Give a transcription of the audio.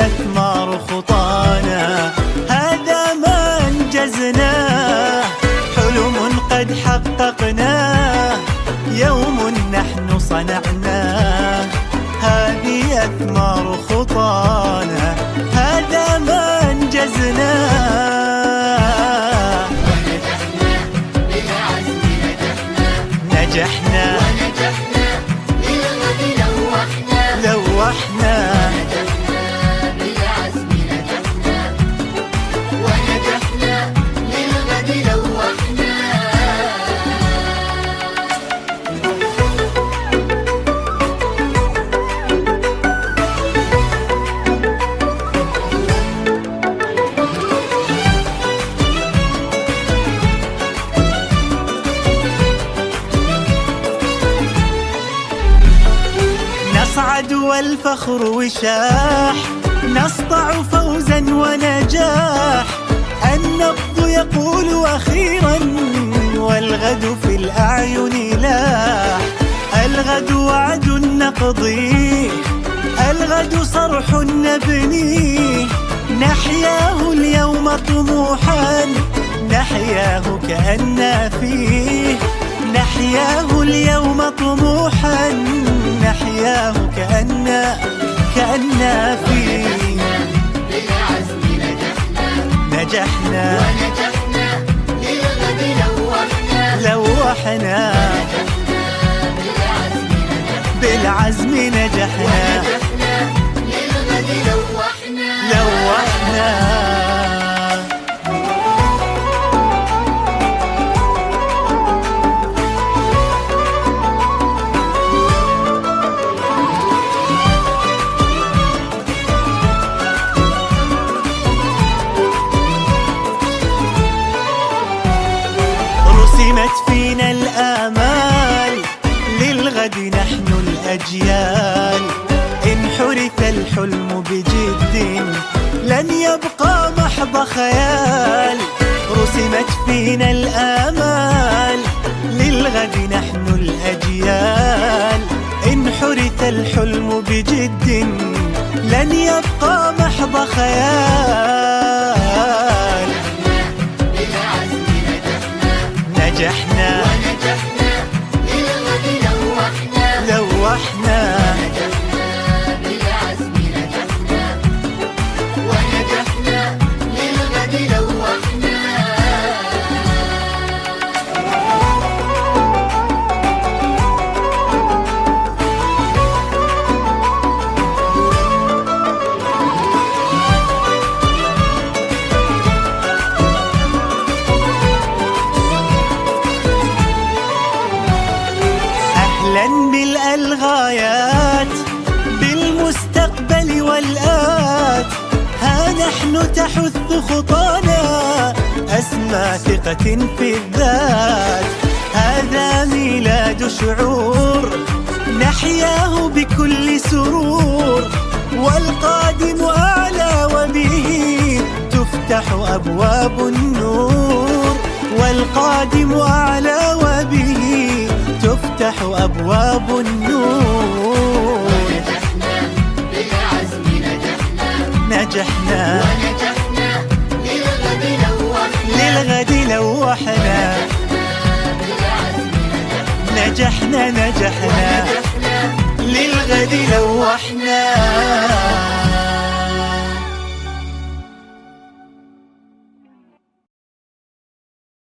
أثمار خطانا، هذا ما أنجزناه، حلم قد حققناه، يوم نحن صنعناه، هذه أثمار خطانا، هذا ما أنجزناه. ونجحنا بالعزم نجحنا، نجحنا للغد لوحنا، لوحنا نجحنا بالعزم نجحنا، ونجحنا للغد لوحنا. نصعد والفخر وشاح، نسطع فوزا ونجاح، النبض يقول أخيرا والغد في الأعين لاح، الغد وعد نقضيه، الغد صرح نبنيه، نحياه اليوم طموحا، نحياه كأننا فيه، نحياه اليوم طموحا، نحياه كأننا فيه. بالعزم نجحنا، نجحنا ونجحنا للغد لوحنا، لوحنا بالعزم نجحنا، ونجحنا للغد لوحنا. لوحنا رسمت فينا الآمال، للغد نحن الأجيال، إن حرث الحلم بجد لن يبقى محض خيال، رسمت فينا الآمال، للغد نحن الأجيال، إن حرث الحلم بجد لن يبقى محض خيال. بالعزم نجحنا ونجحنا للغد لوحنا، لوحنا بالعزم نجحنا، ونجحنا للغد لوحنا. أهلا بالألغايات، بالمستقبل والآت، ها نحن تحث خطانا، أسمى ثقة في الذات، هذا ميلاد شعور نحياه بكل سرور، والقادم أعلى وبه تفتح أبواب النور، والقادم أعلى وبه تفتح أبواب النور. ونجحنا بالعزم نجحنا ونجحنا للغد لوحنا، للغد لوحنا، بالعزم نجحنا ونجحنا للغد لوحنا.